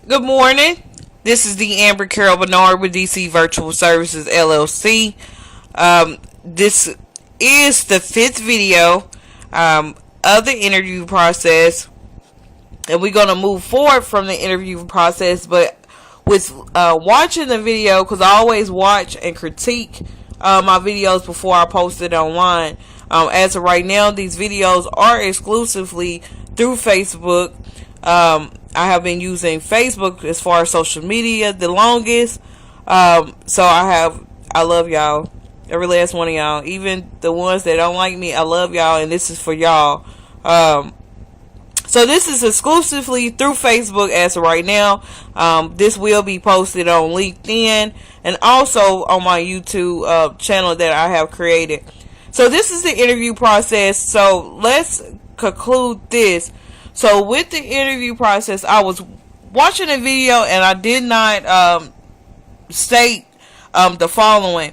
Good morning. This is the Amber Carol Bernard with DC Virtual Services LLC. This is the fifth video of the interview process, and we're going to move forward from the interview process. But with watching the video, because I always watch and critique my videos before I post it online. As of right now, these videos are exclusively through Facebook. I have been using Facebook as far as social media the longest. So I love y'all. Every last one of y'all. Even the ones that don't like me, I love y'all, and this is for y'all. So this is exclusively through Facebook as of right now. This will be posted on LinkedIn and also on my YouTube channel that I have created. So this is the interview process. So let's conclude this. So with the interview process, I was watching a video and I did not state the following.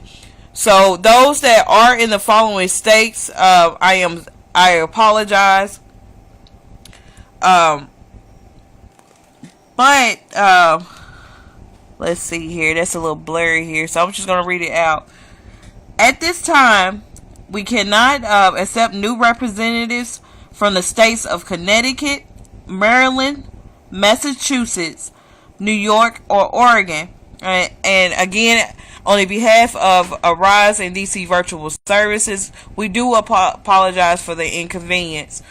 So those that are in the following states, I apologize. But let's see here. That's a little blurry here, so I'm just gonna read it out. At this time, we cannot accept new representatives from the states of Connecticut, Maryland, Massachusetts, New York, or Oregon. And again, on behalf of Arise and DC Virtual Services, we do apologize for the inconvenience.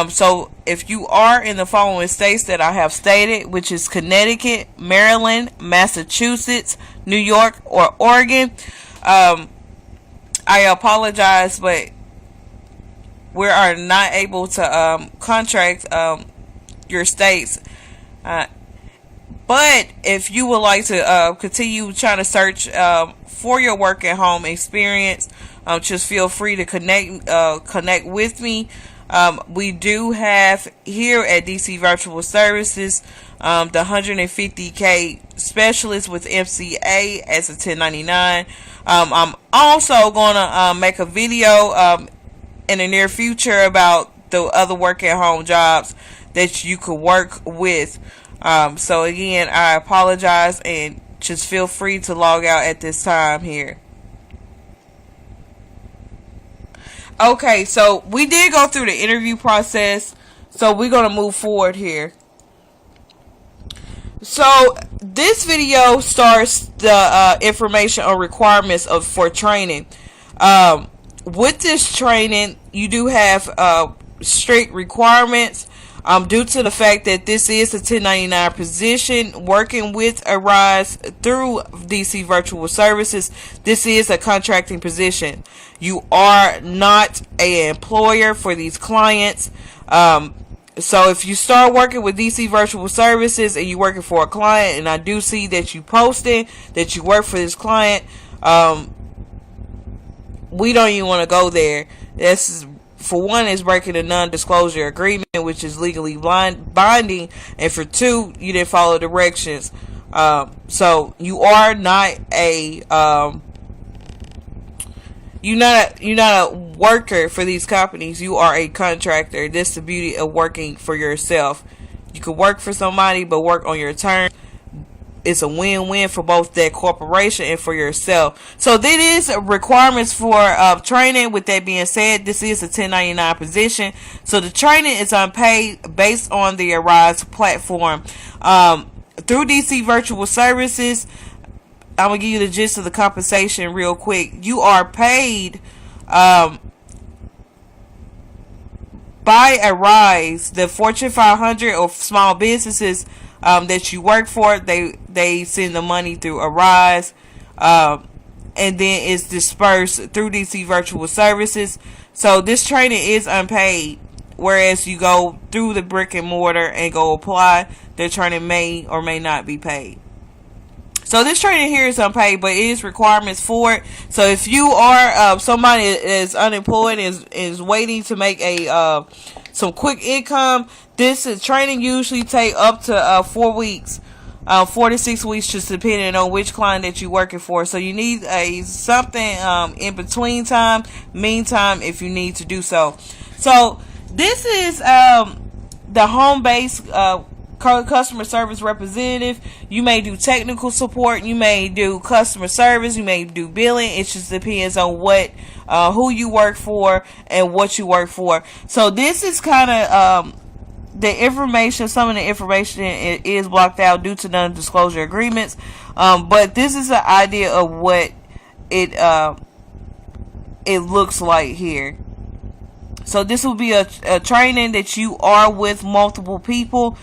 So if you are in the following states that I have stated, which is Connecticut, Maryland, Massachusetts, New York, or Oregon, I apologize, but we are not able to contract your states. But if you would like to continue trying to search for your work at home experience, just feel free to connect with me. We do have here at DC Virtual Services the 150K specialist with MCA as a 1099. I'm also going to make a video in the near future about the other work at home jobs that you could work with. So again, I apologize, and just feel free to log out at this time here. Okay, so we did go through the interview process, so we're going to move forward here. So this video starts the information on requirements for training. With this training, you do have strict requirements due to the fact that this is a 1099 position working with Arise through DC Virtual Services. This is a contracting position. You are not an employer for these clients. So if you start working with DC Virtual Services and you're working for a client, and I do see that you posted that you work for this client, we don't even want to go there. This, for one, is breaking a non-disclosure agreement, which is legally binding, and for two, you didn't follow directions. So you are not a you're not a worker for these companies. You are a contractor. That's the beauty of working for yourself. You can work for somebody, but work on your terms. It's a win-win for both that corporation and for yourself. So that is requirements for training. With that being said, this is a 1099 position. So the training is unpaid based on the Arise platform. Through DC Virtual Services, I'm going to give you the gist of the compensation real quick. You are paid by Arise, the Fortune 500 or small businesses that you work for. They send the money through Arise, and then it's dispersed through DC Virtual Services. So this training is unpaid, whereas you go through the brick and mortar and go apply, the training may or may not be paid. So this training here is unpaid, but it is requirements for it. So if you are somebody is unemployed, is waiting to make a some quick income, this training usually take up to 4 weeks, 4 to 6 weeks, just depending on which client that you're working for. So you need something in between time, meantime, if you need to do so. So this is the home base customer service representative. You may do technical support. You may do customer service. You may do billing. It just depends on what, who you work for and what you work for. So this is kind of the information. Some of the information is blocked out due to non-disclosure agreements. But this is an idea of what it looks like here. So this will be a training that you are with multiple people,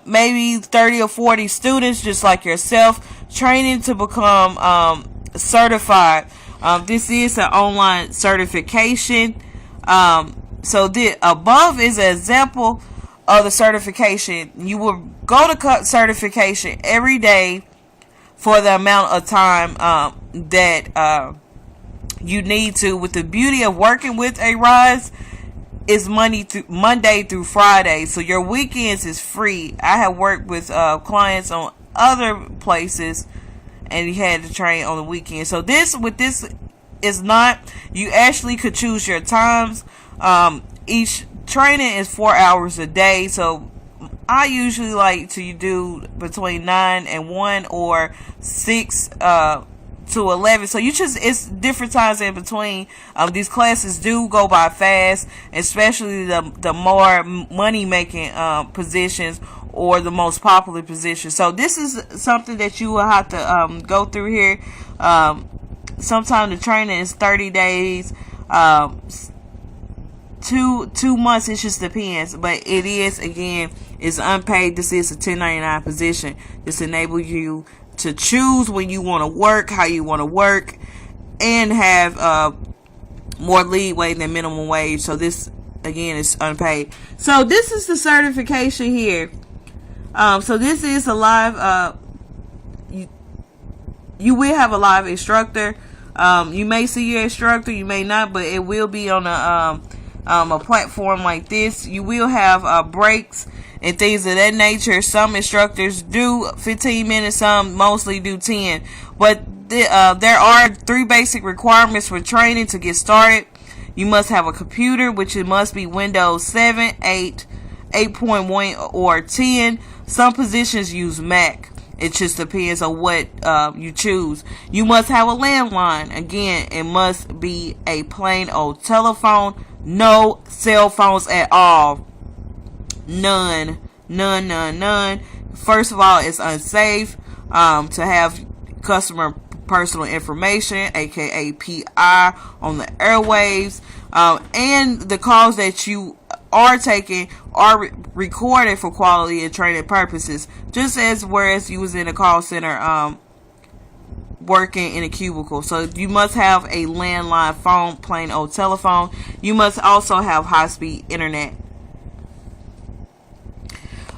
maybe 30 or 40 students just like yourself, training to become certified. This is an online certification. So the above is an example of the certification. You will go to certification every day for the amount of time that you need to. With the beauty of working with Arise is Monday through Friday, so your weekends is free. I have worked with clients on other places and you had to train on the weekend. So this is not, you actually could choose your times. Each training is 4 hours a day, so I usually like to do between 9 and 1 or 6 to 11. So it's different times in between. These classes do go by fast, especially the more money making positions or the most popular positions. So this is something that you will have to go through here. Sometimes the training is 30 days, 2 months. It just depends, but it is, again, it's unpaid. This is a 1099 position. This enables you to choose when you want to work, how you want to work, and have more leeway than minimum wage. So this, again, is unpaid. So this is the certification here. So this is a live, you will have a live instructor. You may see your instructor, you may not, but it will be on a platform like this. You will have breaks and things of that nature. Some instructors do 15 minutes, some mostly do 10. But there are 3 basic requirements for training to get started. You must have a computer, which it must be Windows 7, 8, 8.1, or 10. Some positions use Mac. It just depends on what you choose. You must have a landline. Again, it must be a plain old telephone. No cell phones at all. None. First of all, it's unsafe to have customer personal information, aka PI, on the airwaves. And the calls that you are taking are recorded for quality and training purposes, just as whereas you was in a call center working in a cubicle. So you must have a landline phone, plain old telephone. You must also have high-speed internet.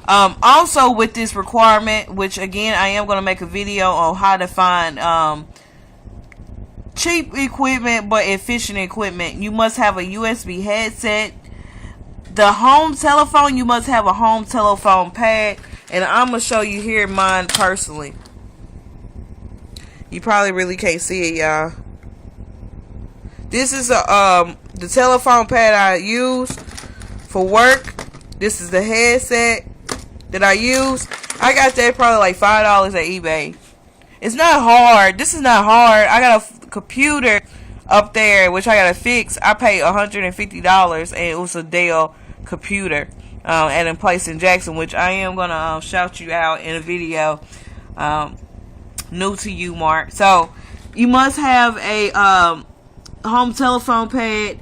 Also with this requirement, which again I am going to make a video on how to find cheap equipment but efficient equipment. You must have a USB headset. The home telephone, you must have a home telephone pad, and I'm going to show you here mine personally. You probably really can't see it, y'all. This is the telephone pad I use for work. This is the headset that I use. I got that probably like $5 at eBay. It's not hard. This is not hard. I got a computer up there which I gotta fix. I paid $150 and it was a Dell computer at a place in Jackson, which I am gonna shout you out in a video. New to you, Mark. So you must have a home telephone pad.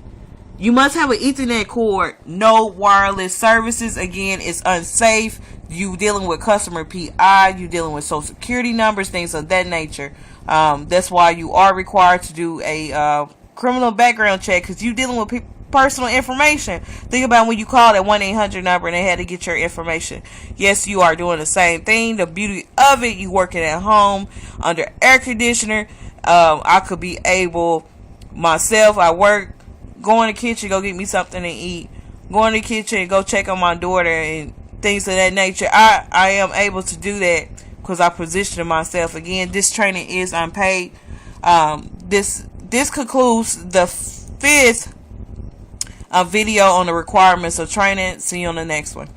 You must have an Ethernet cord. No wireless services. Again, it's unsafe. You dealing with customer PI. You dealing with social security numbers, things of that nature. That's why you are required to do a criminal background check, because you dealing with personal information. Think about when you call that 1-800 number and they had to get your information. Yes, you are doing the same thing. The beauty of it, you working at home under air conditioner. I could be able myself. I work. Go in the kitchen, go get me something to eat. Go in the kitchen, go check on my daughter and things of that nature. I am able to do that because I positioned myself. Again, this training is unpaid. This concludes the 5th video on the requirements of training. See you on the next one.